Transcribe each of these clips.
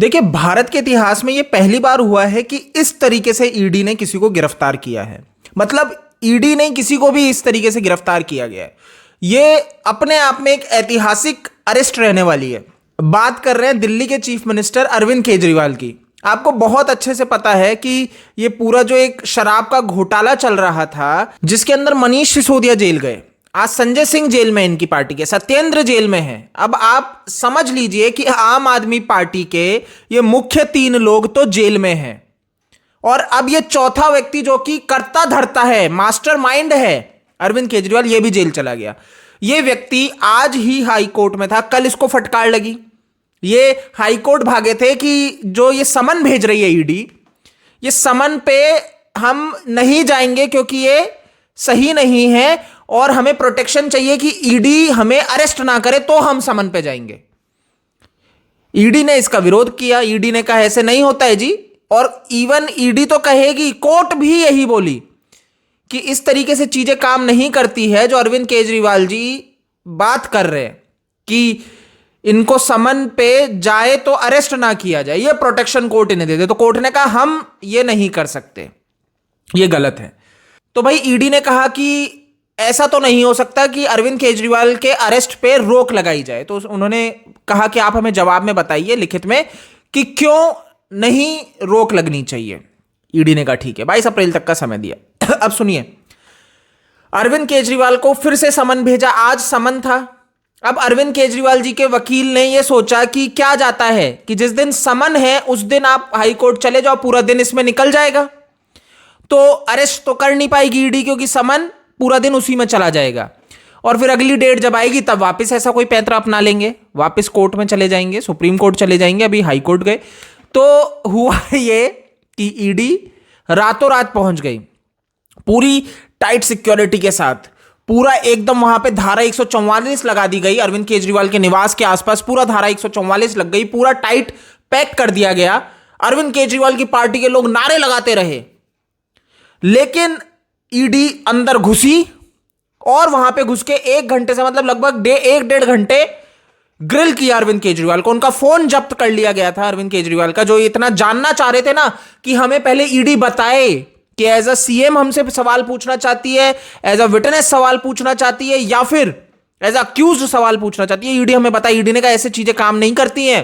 देखिए, भारत के इतिहास में यह पहली बार हुआ है कि इस तरीके से ईडी ने किसी को गिरफ्तार किया है। मतलब ईडी ने किसी को भी इस तरीके से गिरफ्तार किया गया है। यह अपने आप में एक ऐतिहासिक अरेस्ट रहने वाली है। बात कर रहे हैं दिल्ली के चीफ मिनिस्टर अरविंद केजरीवाल की। आपको बहुत अच्छे से पता है कि ये पूरा जो एक शराब का घोटाला चल रहा था, जिसके अंदर मनीष सिसोदिया जेल गए, आज संजय सिंह जेल में, इनकी पार्टी के सत्येंद्र जेल में हैं। अब आप समझ लीजिए कि आम आदमी पार्टी के ये मुख्य 3 लोग तो जेल में हैं, और अब ये चौथा व्यक्ति जो कि कर्ता धर्ता है, मास्टरमाइंड है, अरविंद केजरीवाल, ये भी जेल चला गया। ये व्यक्ति आज ही हाई कोर्ट में था, कल इसको फटकार लगी। ये हाई कोर्ट भागे थे कि जो ये समन भेज रही है ईडी, ये समन पे हम नहीं जाएंगे क्योंकि ये सही नहीं है और हमें प्रोटेक्शन चाहिए कि ईडी हमें अरेस्ट ना करे, तो हम समन पे जाएंगे। ईडी ने इसका विरोध किया। ईडी ने कहा ऐसे नहीं होता है जी, और इवन ईडी तो कहेगी, कोर्ट भी यही बोली कि इस तरीके से चीजें काम नहीं करती है। जो अरविंद केजरीवाल जी बात कर रहे हैं कि इनको समन पे जाए तो अरेस्ट ना किया जाए, ये प्रोटेक्शन कोर्ट इन्हें दे दे, तो कोर्ट ने कहा हम ये नहीं कर सकते, ये गलत है। तो भाई ईडी ने कहा कि ऐसा तो नहीं हो सकता कि अरविंद केजरीवाल के अरेस्ट पे रोक लगाई जाए। तो उन्होंने कहा कि आप हमें जवाब में बताइए लिखित में कि क्यों नहीं रोक लगनी चाहिए। ईडी ने कहा ठीक है, 22 अप्रैल तक का समय दिया। अब सुनिए, अरविंद केजरीवाल को फिर से समन भेजा। आज समन था। अब अरविंद केजरीवाल जी के वकील ने यह सोचा कि क्या जाता है कि जिस दिन समन है उस दिन आप हाई कोर्ट चले जाओ, पूरा दिन इसमें निकल जाएगा, तो अरेस्ट तो कर नहीं पाएगी ईडी, क्योंकि समन पूरा दिन उसी में चला जाएगा, और फिर अगली डेट जब आएगी तब वापस ऐसा कोई पैंतरा अपना लेंगे, वापस कोर्ट में चले जाएंगे, सुप्रीम कोर्ट चले जाएंगे। अभी हाई कोर्ट गए तो हुआ ये कि ईडी रातों रात पहुंच गई, पूरी टाइट सिक्योरिटी के साथ। पूरा एकदम वहां पे धारा 144 लगा दी गई। अरविंद केजरीवाल के निवास के आसपास पूरा धारा 144 लग गई, पूरा टाइट पैक कर दिया गया। अरविंद केजरीवाल की पार्टी के लोग नारे लगाते रहे, लेकिन ईडी अंदर घुसी और वहां पे घुस के 1 घंटे से, मतलब लगभग 1-1.5 घंटे ग्रिल किया अरविंद केजरीवाल को। उनका फोन जब्त कर लिया गया था अरविंद केजरीवाल का, जो इतना जानना चाह रहे थे ना कि हमें पहले ईडी बताए कि एज अ सीएम हमसे सवाल पूछना चाहती है, एज अ विटनेस सवाल पूछना चाहती है, या फिर एज अक्यूज्ड सवाल पूछना चाहती है। ईडी हमें बताया। ईडी ने कहा ऐसे चीजें काम नहीं करती हैं,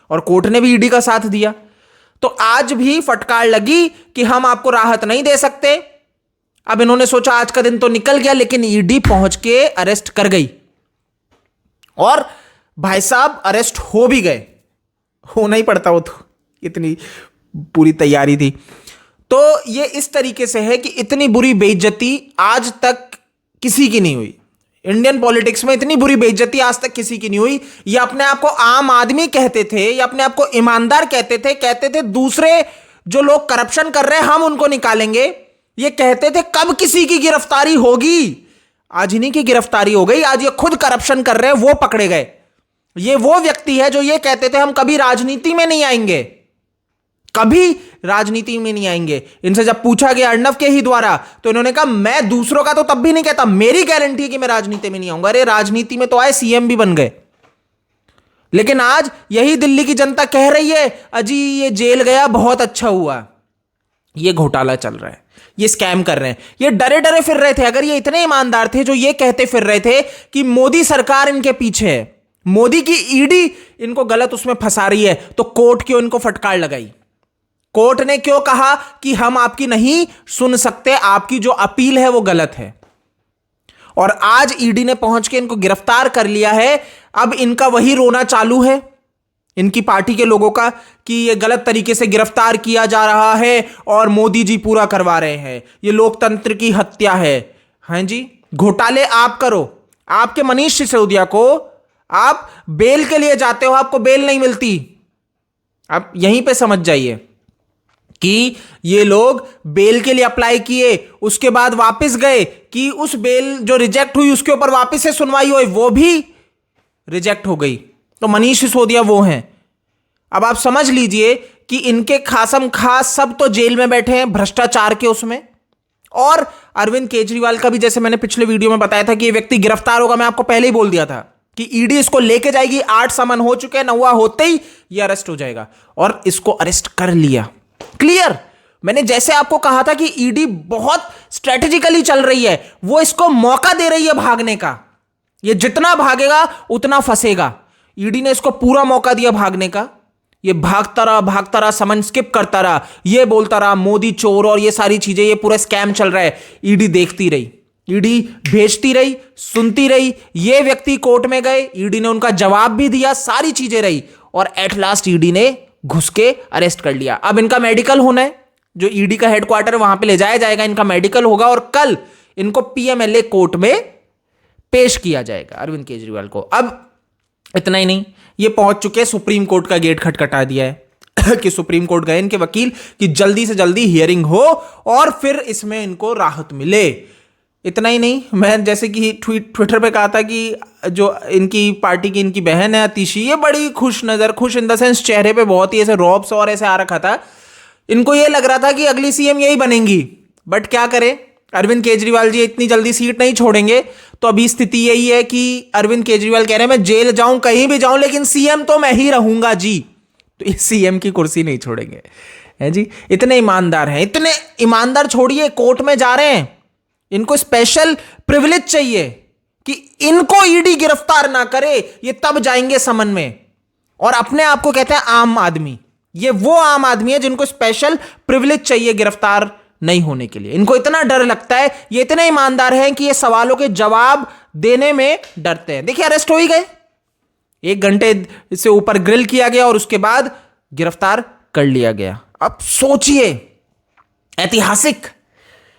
और कोर्ट ने भी ईडी का साथ दिया। तो आज भी फटकार लगी कि हम आपको राहत नहीं दे सकते। अब इन्होंने सोचा आज का दिन तो निकल गया, लेकिन ईडी पहुंच के अरेस्ट कर गई, और भाई साहब अरेस्ट हो भी गए। होना ही पड़ता, वो तो इतनी पूरी तैयारी थी। तो ये इस तरीके से है कि इतनी बुरी बेइज्जती आज तक किसी की नहीं हुई। इंडियन पॉलिटिक्स में इतनी बुरी बेइज्जती आज तक किसी की नहीं हुई। ये अपने आप को आम आदमी कहते थे, या अपने आप को ईमानदार कहते थे दूसरे जो लोग करप्शन कर रहे हैं हम उनको निकालेंगे। ये कहते थे कब किसी की गिरफ्तारी होगी, आज इन्हीं की गिरफ्तारी हो गई। आज ये खुद करप्शन कर रहे हैं, वो पकड़े गए। ये वो व्यक्ति है जो ये कहते थे हम कभी राजनीति में नहीं आएंगे, कभी राजनीति में नहीं आएंगे। इनसे जब पूछा गया अर्णव के ही द्वारा, तो इन्होंने कहा मैं दूसरों का तो तब भी नहीं कहता, मेरी गारंटी है कि मैं राजनीति में नहीं आऊंगा। अरे राजनीति में तो आए, सीएम भी बन गए। लेकिन आज यही दिल्ली की जनता कह रही है अजी ये जेल गया, बहुत अच्छा हुआ। ये घोटाला चल रहा है, ये स्कैम कर रहे हैं। ये डरे डरे फिर रहे थे। अगर ये इतने ईमानदार थे जो ये कहते फिर रहे थे कि मोदी सरकार इनके पीछे है, मोदी की ईडी इनको गलत उसमें फंसा रही है, तो कोर्ट क्यों इनको फटकार लगाई? कोर्ट ने क्यों कहा कि हम आपकी नहीं सुन सकते, आपकी जो अपील है वो गलत है? और आज ईडी ने पहुंच के इनको गिरफ्तार कर लिया है। अब इनका वही रोना चालू है, इनकी पार्टी के लोगों का, कि ये गलत तरीके से गिरफ्तार किया जा रहा है और मोदी जी पूरा करवा रहे हैं, ये लोकतंत्र की हत्या है। हाँ जी, घोटाले आप करो। आपके मनीष सिसोदिया को आप बेल के लिए जाते हो, आपको बेल नहीं मिलती। आप यहीं पे समझ जाइए कि ये लोग बेल के लिए अप्लाई किए, उसके बाद वापस गए कि उस बेल जो रिजेक्ट हुई उसके ऊपर वापस से सुनवाई हुई, वो भी रिजेक्ट हो गई। तो मनीष सिसोदिया वो हैं। अब आप समझ लीजिए कि इनके खासम खास सब तो जेल में बैठे हैं भ्रष्टाचार के उसमें, और अरविंद केजरीवाल का भी, जैसे मैंने पिछले वीडियो में बताया था कि ये व्यक्ति गिरफ्तार होगा, मैं आपको पहले ही बोल दिया था कि ईडी इसको लेके जाएगी, 8 समन हो चुके हैं, 9वां होते ही ये अरेस्ट हो जाएगा, और इसको अरेस्ट कर लिया। क्लियर? मैंने जैसे आपको कहा था कि ईडी बहुत स्ट्रेटेजिकली चल रही है, वो इसको मौका दे रही है भागने का। ये जितना भागेगा उतना फंसेगा। ईडी ने इसको पूरा मौका दिया भागने का। ये भागता रहा, समन स्किप करता रहा, ये बोलता रहा मोदी चोर और ये सारी चीजें, ये पूरा स्कैम चल रहा है। ईडी देखती रही, ईडी भेजती रही, सुनती रही। ये व्यक्ति कोर्ट में गए, ईडी ने उनका जवाब भी दिया, सारी चीजें रही, और एट लास्ट ईडी ने घुस के अरेस्ट कर लिया। अब इनका मेडिकल होना है, जो ईडी का हेडक्वार्टर है वहां पे ले जाया जाएगा, इनका मेडिकल होगा, और कल इनको पीएमएलए कोर्ट में पेश किया जाएगा, अरविंद केजरीवाल को। अब इतना ही नहीं, ये पहुंच चुके हैं, सुप्रीम कोर्ट का गेट खटखटा दिया है कि सुप्रीम कोर्ट गए इनके वकील कि जल्दी से जल्दी हियरिंग हो और फिर इसमें इनको राहत मिले। इतना ही नहीं, मैं जैसे कि ट्विटर पे कहा था कि जो इनकी पार्टी की इनकी बहन है अतिशी, ये बड़ी खुश इन द सेंस चेहरे पे बहुत ही ऐसे रौब और ऐसे आ रखा था। इनको ये लग रहा था कि अगली सीएम यही बनेंगी, बट क्या करें, अरविंद केजरीवाल जी इतनी जल्दी सीट नहीं छोड़ेंगे। तो अभी स्थिति यही है कि अरविंद केजरीवाल कह रहे हैं मैं जेल जाऊं, कहीं भी जाऊं, लेकिन सीएम तो मैं ही रहूंगा जी। तो इस सीएम की कुर्सी नहीं छोड़ेंगे, है जी। इतने ईमानदार हैं, इतने ईमानदार, छोड़िए कोर्ट में जा रहे हैं, इनको स्पेशल प्रिविलेज चाहिए कि इनको ईडी गिरफ्तार ना करे, ये तब जाएंगे समन में। और अपने आप को कहते हैं आम आदमी। ये वो आम आदमी है जिनको स्पेशल प्रिविलेज चाहिए गिरफ्तार नहीं होने के लिए। इनको इतना डर लगता है, ये इतने ईमानदार हैं कि ये सवालों के जवाब देने में डरते हैं। देखिए अरेस्ट हो ही गए, 1 घंटे से ऊपर ग्रिल किया गया और उसके बाद गिरफ्तार कर लिया गया। अब सोचिए, ऐतिहासिक,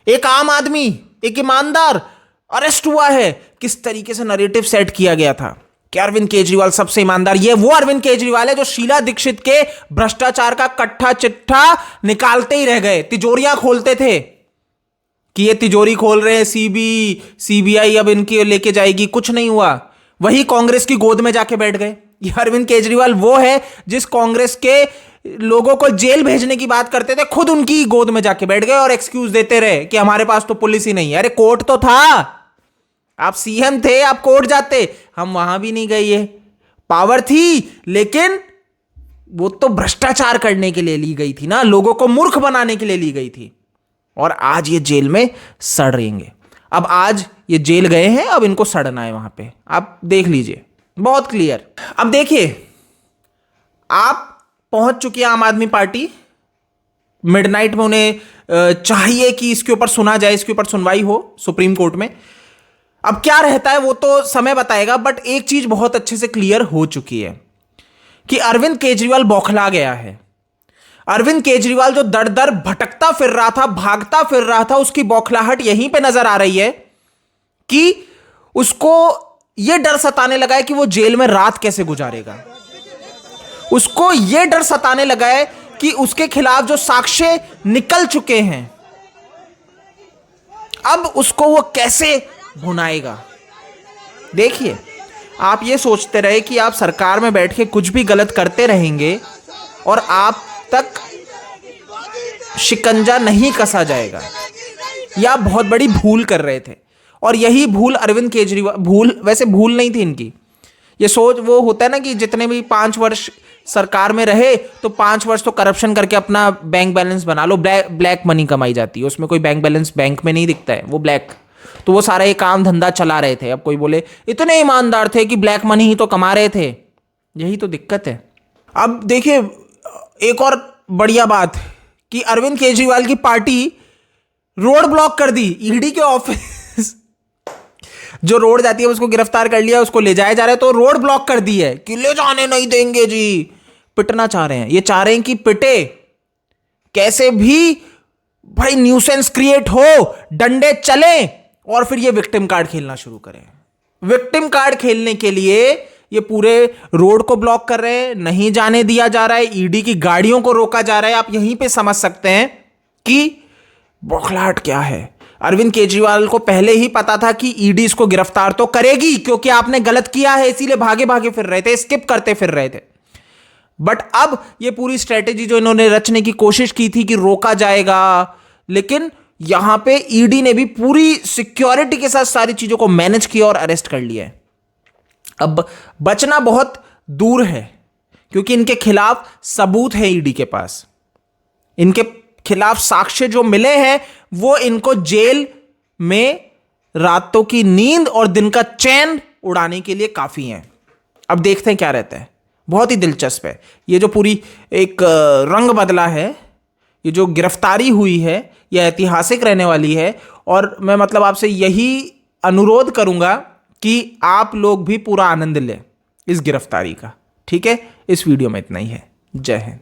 एक आम आदमी, एक ईमानदार अरेस्ट हुआ है। किस तरीके से नैरेटिव सेट किया गया था कि अरविंद केजरीवाल सबसे ईमानदार। ये वो अरविंद केजरीवाल है जो शीला दीक्षित के भ्रष्टाचार का कट्ठा चिट्ठा निकालते ही रह गए, तिजोरियां खोलते थे कि ये तिजोरी खोल रहे हैं, सीबीआई अब इनकी लेके जाएगी, कुछ नहीं हुआ। वही कांग्रेस की गोद में जाके बैठ गए। ये अरविंद केजरीवाल वो है जिस कांग्रेस के लोगों को जेल भेजने की बात करते थे, खुद उनकी गोद में जाके बैठ गए और एक्सक्यूज देते रहे कि हमारे पास तो पुलिस ही नहीं है। अरे कोर्ट तो था, आप सीएम थे, आप कोर्ट जाते, हम वहां भी नहीं गए। ये पावर थी, लेकिन वो तो भ्रष्टाचार करने के लिए ली गई थी ना, लोगों को मूर्ख बनाने के लिए ली गई थी। और आज ये जेल में सड़ रहेंगे। अब आज ये जेल गए हैं, अब इनको सड़ना है वहां पे, आप देख लीजिए, बहुत क्लियर। अब देखिए, आप पहुंच चुकी है आम आदमी पार्टी, मिडनाइट में उन्हें चाहिए कि इसके ऊपर सुना जाए, इसके ऊपर सुनवाई हो सुप्रीम कोर्ट में। अब क्या रहता है वो तो समय बताएगा, बट एक चीज बहुत अच्छे से क्लियर हो चुकी है कि अरविंद केजरीवाल बौखला गया है। अरविंद केजरीवाल जो दर दर भटकता फिर रहा था, भागता फिर रहा था, उसकी बौखलाहट यहीं पे नजर आ रही है कि उसको यह डर सताने लगा है कि वो जेल में रात कैसे गुजारेगा। उसको यह डर सताने लगा है कि उसके खिलाफ जो साक्ष्य निकल चुके हैं, अब उसको वो कैसे भुनाएगा। देखिए, आप ये सोचते रहे कि आप सरकार में बैठ के कुछ भी गलत करते रहेंगे और आप तक शिकंजा नहीं कसा जाएगा, या आप बहुत बड़ी भूल कर रहे थे। और यही भूल अरविंद केजरीवाल, वैसे भूल नहीं थी इनकी, ये सोच वो होता है ना कि जितने भी 5 वर्ष सरकार में रहे तो 5 वर्ष तो करप्शन करके अपना बैंक बैलेंस बना लो। ब्लैक मनी कमाई जाती है, उसमें कोई बैंक बैलेंस बैंक में नहीं दिखता है, वो ब्लैक। तो वो सारा ये काम धंधा चला रहे थे। अब कोई बोले इतने ईमानदार थे कि ब्लैक मनी ही तो कमा रहे थे, यही तो दिक्कत है। अब देखिए, एक और बढ़िया बात कि अरविंद केजरीवाल की पार्टी रोड ब्लॉक कर दी। ईडी के ऑफिस जो रोड जाती है उसको गिरफ्तार कर लिया, उसको ले जाया जा रहा है, तो रोड ब्लॉक कर दी है कि ले जाने नहीं देंगे जी। पिटना चाह रहे हैं, ये चाह रहे हैं कि पिटे, कैसे भी भाई न्यूसेंस क्रिएट हो, डंडे चले, और फिर ये विक्टिम कार्ड खेलना शुरू करें। विक्टिम कार्ड खेलने के लिए ये पूरे रोड को ब्लॉक कर रहे हैं, नहीं जाने दिया जा रहा है, ईडी की गाड़ियों को रोका जा रहा है। आप यहीं पे समझ सकते हैं कि बौखलाहट क्या है। अरविंद केजरीवाल को पहले ही पता था कि ईडी इसको गिरफ्तार तो करेगी, क्योंकि आपने गलत किया है, इसीलिए भागे भागे फिर रहे थे, स्किप करते फिर रहे थे। बट अब ये पूरी स्ट्रेटेजी जो इन्होंने रचने की कोशिश की थी कि रोका जाएगा, लेकिन यहां पे ईडी ने भी पूरी सिक्योरिटी के साथ सारी चीजों को मैनेज किया और अरेस्ट कर लिया है। अब बचना बहुत दूर है, क्योंकि इनके खिलाफ सबूत है ईडी के पास। इनके खिलाफ साक्ष्य जो मिले हैं वो इनको जेल में रातों की नींद और दिन का चैन उड़ाने के लिए काफी हैं। अब देखते हैं क्या रहता है। बहुत ही दिलचस्प है ये जो पूरी एक रंग बदला है, ये जो गिरफ्तारी हुई है, यह ऐतिहासिक रहने वाली है। और मैं मतलब आपसे यही अनुरोध करूंगा कि आप लोग भी पूरा आनंद लें इस गिरफ्तारी का। ठीक है, इस वीडियो में इतना ही है। जय हिंद।